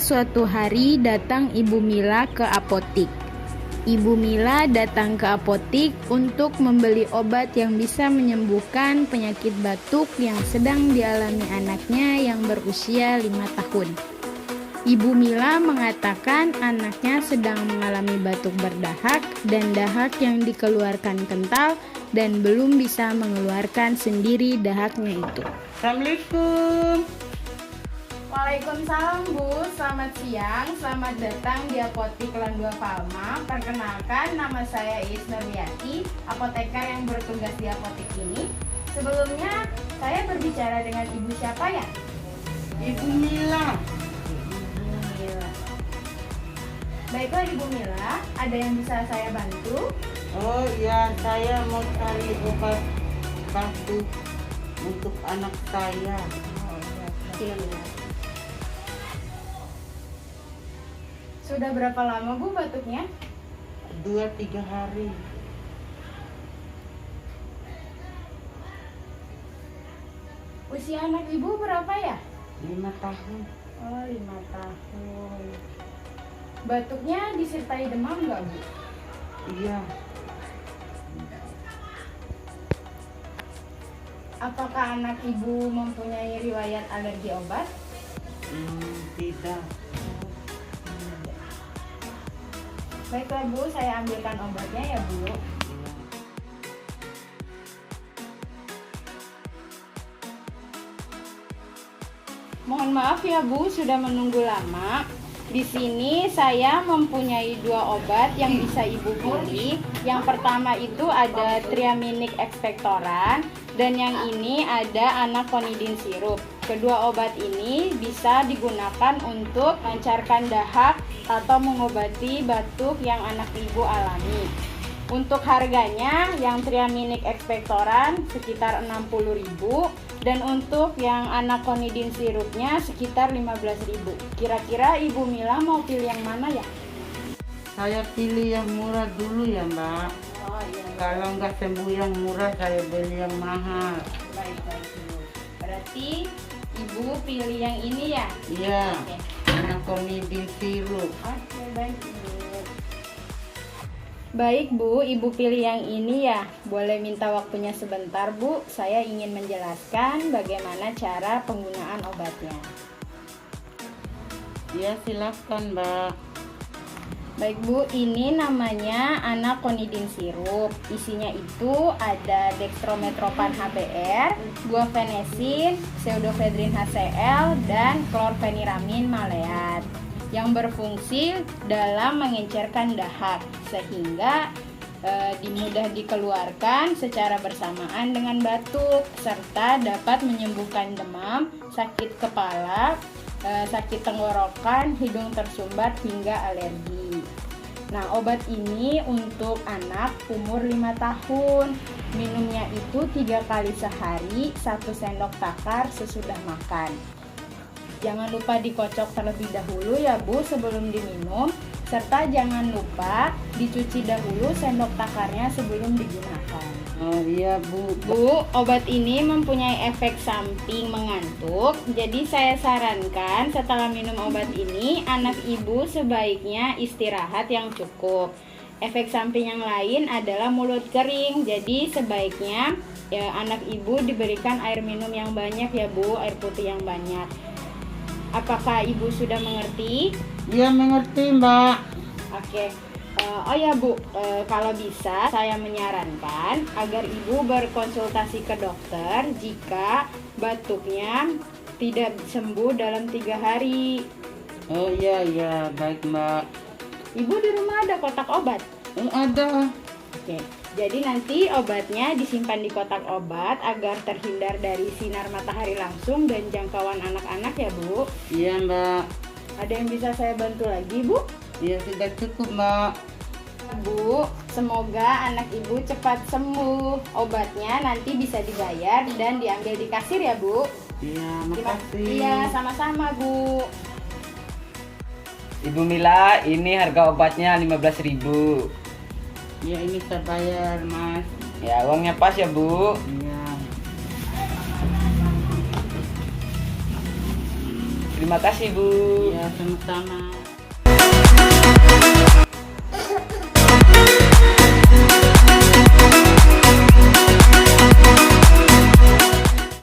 suatu hari datang Ibu Mila ke apotik. Ibu Mila datang ke apotik untuk membeli obat yang bisa menyembuhkan penyakit batuk yang sedang dialami anaknya yang berusia 5 tahun. Ibu Mila mengatakan anaknya sedang mengalami batuk berdahak dan dahak yang dikeluarkan kental dan belum bisa mengeluarkan sendiri dahaknya itu. Assalamualaikum. Waalaikumsalam Bu, selamat siang, selamat datang di Apotik Landua Palma. Perkenalkan, nama saya Is Nurwiyati, apoteker yang bertugas di apotik ini. Sebelumnya, saya berbicara dengan Ibu siapa ya? Ibu Mila. Ibu Mila. Baiklah Ibu Mila, ada yang bisa saya bantu? Oh ya, saya mau cari obat batuk untuk anak saya. Sudah berapa lama Bu batuknya? 2-3 hari. Usia anak Ibu berapa ya? 5 tahun. Oh, 5 tahun. Batuknya disertai demam nggak Bu? Iya. Apakah anak Ibu mempunyai riwayat alergi obat? Tidak. Baiklah Bu, saya ambilkan obatnya ya Bu. Mohon maaf ya Bu, sudah menunggu lama. Di sini saya mempunyai 2 obat yang bisa Ibu pilih. Yang pertama itu ada Triaminic Expectorant dan yang ini ada Anaconidin Sirup. Kedua obat ini bisa digunakan untuk melancarkan dahak atau mengobati batuk yang anak Ibu alami. Untuk harganya, yang Triaminic Expectorant sekitar 60.000 dan untuk yang Anaconidin Sirupnya sekitar 15.000. Kira-kira Ibu Mila mau pilih yang mana ya? Saya pilih yang murah dulu ya Mbak. Oh iya. Kalau nggak sembuh yang murah, saya beli yang mahal. Baik Bu. Berarti Ibu pilih yang ini ya? Iya. Oke. Anaconidin sirup. Oke, baik Bu. Baik Bu, Ibu pilih yang ini ya. Boleh minta waktunya sebentar Bu. Saya ingin menjelaskan bagaimana cara penggunaan obatnya. Ya silakan Mbak. Baik Bu, ini namanya Anaconidin Sirup. Isinya itu ada dextrometropan HBr, guaifenesin, pseudoephedrine HCl, dan chlorpheniramine maleat yang berfungsi dalam mengencerkan dahak sehingga mudah dikeluarkan secara bersamaan dengan batuk serta dapat menyembuhkan demam, sakit kepala, sakit tenggorokan, hidung tersumbat hingga alergi. Nah, obat ini untuk anak umur 5 tahun. Minumnya itu 3 kali sehari, 1 sendok takar sesudah makan. Jangan lupa dikocok terlebih dahulu ya Bu sebelum diminum, serta jangan lupa dicuci dahulu sendok takarnya sebelum digunakan. Oh iya Bu. Bu, obat ini mempunyai efek samping mengantuk, jadi saya sarankan setelah minum obat ini, anak Ibu sebaiknya istirahat yang cukup. Efek samping yang lain adalah mulut kering, jadi sebaiknya ya, anak Ibu diberikan air minum yang banyak ya Bu, air putih yang banyak. Apakah Ibu sudah mengerti? Dia mengerti Mbak. Oke. Oh ya Bu, kalau bisa saya menyarankan agar Ibu berkonsultasi ke dokter jika batuknya tidak sembuh dalam 3 hari. Oh iya, baik Mbak. Ibu di rumah ada kotak obat? Ada. Oke. Jadi nanti obatnya disimpan di kotak obat agar terhindar dari sinar matahari langsung dan jangkauan anak-anak ya Bu. Iya Mbak. Ada yang bisa saya bantu lagi Bu? Iya sudah cukup Mbak. Bu, semoga anak Ibu cepat sembuh. Obatnya nanti bisa dibayar dan diambil di kasir ya Bu. Iya, makasih. Iya, sama-sama Bu. Ibu Mila, ini harga obatnya 15.000. Ya ini saya bayar Mas. Ya, uangnya pas ya Bu. Iya. Terima kasih Bu. Ya, sama-sama.